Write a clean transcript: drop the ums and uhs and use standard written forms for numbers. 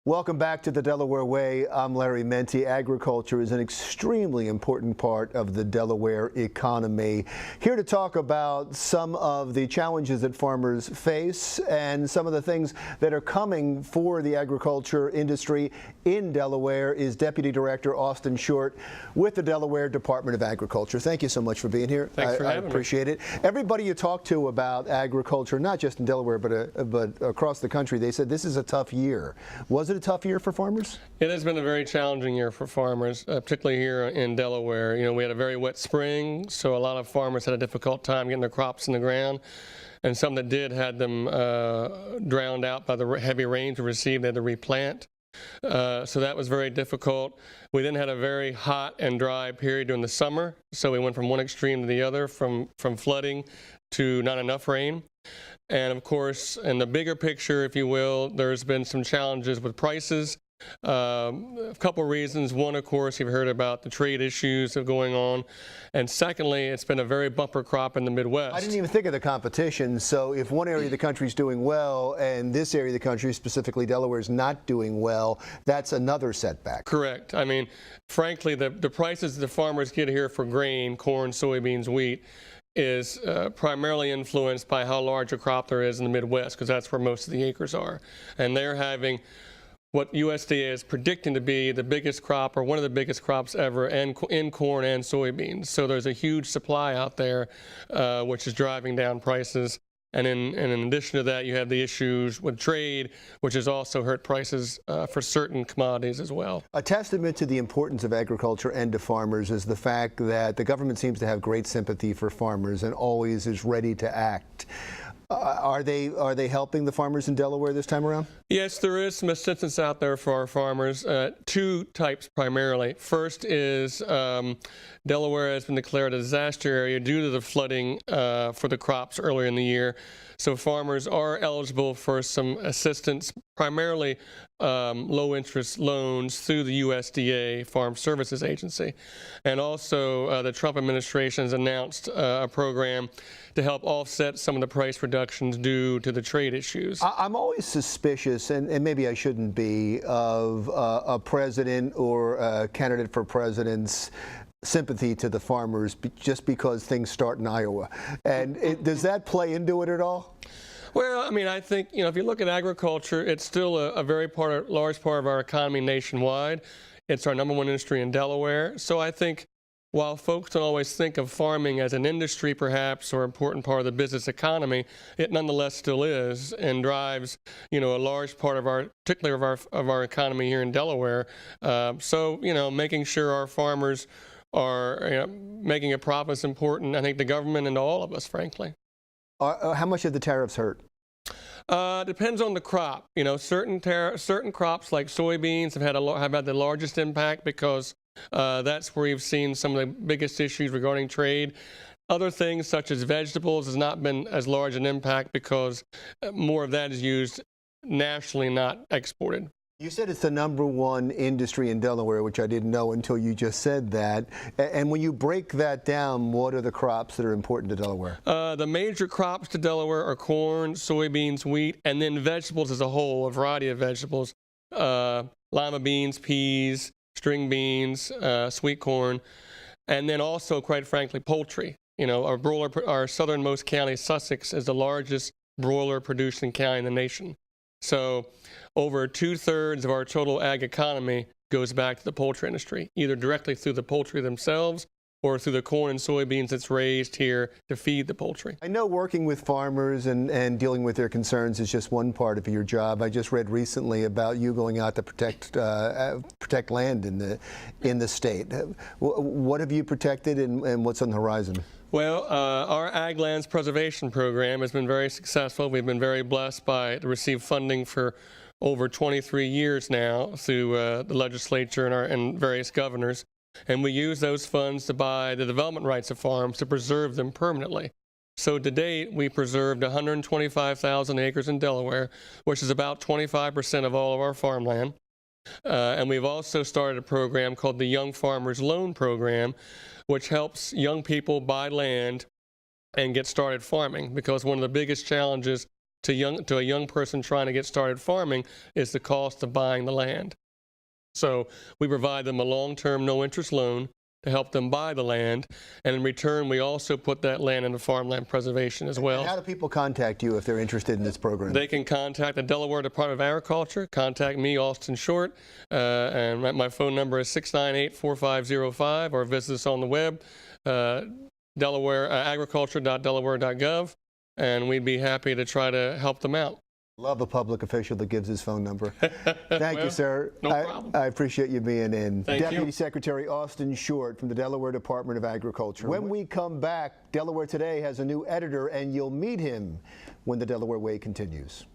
Welcome back to the Delaware Way. I'm Larry Menti. Agriculture is an extremely important part of the Delaware economy. Here to talk about some of the challenges that farmers face and some of the things that are coming for the agriculture industry in Delaware is Deputy Director Austin Short with the Delaware Department of Agriculture. Thank you so much for being here. Thanks for having me. I appreciate it. Everybody you talk to about agriculture, not just in Delaware but across the country, they said this is a tough year. Was it a tough year for farmers? It has been a very challenging year for farmers, particularly here in Delaware. You know, we had a very wet spring, so a lot of farmers had a difficult time getting their crops in the ground. And some that did had them drowned out by the heavy rains we received. They had to replant. So that was very difficult. We then had a very hot and dry period during the summer. So we went from one extreme to the other, from flooding to not enough rain. And of course, in the bigger picture, if you will, there's been some challenges with prices. A couple reasons. One, of course, you've heard about the trade issues that are going on. And secondly, it's been a very bumper crop in the Midwest. I didn't even think of the competition. So if one area of the country is doing well and this area of the country, specifically Delaware, is not doing well, that's another setback. Correct. I mean, frankly, the prices the farmers get here for grain, corn, soybeans, wheat, is primarily influenced by how large a crop there is in the Midwest, because that's where most of the acres are. And they're having what USDA is predicting to be the biggest crop, or one of the biggest crops ever, in corn and soybeans. So there's a huge supply out there, which is driving down prices. And in addition to that, you have the issues with trade, which has also hurt prices for certain commodities as well. A testament to the importance of agriculture and to farmers is the fact that the government seems to have great sympathy for farmers and always is ready to act. Are they helping the farmers in Delaware this time around? Yes, there is some assistance out there for our farmers. Two types primarily. First is Delaware has been declared a disaster area due to the flooding for the crops earlier in the year. So farmers are eligible for some assistance, primarily low-interest loans through the USDA Farm Services Agency. And also the Trump administration has announced a program to help offset some of the price reductions due to the trade issues. I'm always suspicious, and maybe I shouldn't be, of a president or a candidate for president's sympathy to the farmers just because things start in Iowa. And does that play into it at all? Well, I mean, I think, you know, if you look at agriculture, it's still a very large part of our economy nationwide. It's our #1 industry in Delaware. So I think while folks don't always think of farming as an industry perhaps or an important part of the business economy, it nonetheless still is and drives, you know, a large part of particularly of our economy here in Delaware. So, you know, making sure our farmers are making a profit is important. I think the government and all of us, frankly. How much have the tariffs hurt? Depends on the crop. You know, certain crops like soybeans have had the largest impact because that's where you've seen some of the biggest issues regarding trade. Other things such as vegetables has not been as large an impact because more of that is used nationally, not exported. You said it's the #1 industry in Delaware, which I didn't know until you just said that. And when you break that down, what are the crops that are important to Delaware? The major crops to Delaware are corn, soybeans, wheat, and then vegetables as a whole, a variety of vegetables. Lima beans, peas, string beans, sweet corn, and then also, quite frankly, poultry. You know, our southernmost county, Sussex, is the largest broiler producing county in the nation. So over 2/3 of our total ag economy goes back to the poultry industry, either directly through the poultry themselves or through the corn and soybeans that's raised here to feed the poultry. I know working with farmers and dealing with their concerns is just one part of your job. I just read recently about you going out to protect land in the state. What have you protected and what's on the horizon? Well, our Ag Lands Preservation Program has been very successful. We've been very blessed to receive funding for over 23 years now through the legislature and various governors. And we use those funds to buy the development rights of farms to preserve them permanently. So to date, we preserved 125,000 acres in Delaware, which is about 25% of all of our farmland. And we've also started a program called the Young Farmers Loan Program, which helps young people buy land and get started farming, because one of the biggest challenges to a young person trying to get started farming is the cost of buying the land. So we provide them a long-term, no-interest loan to help them buy the land, and in return, we also put that land into farmland preservation as well. And how do people contact you if they're interested in this program? They can contact the Delaware Department of Agriculture, contact me, Austin Short, and my phone number is 698-4505, or visit us on the web, agriculture.delaware.gov, and we'd be happy to try to help them out. Love a public official that gives his phone number. Thank you, sir. No problem. I appreciate you being in. Thank Deputy you. Secretary Austin Short from the Delaware Department of Agriculture. When we come back, Delaware Today has a new editor, and you'll meet him when the Delaware Way continues.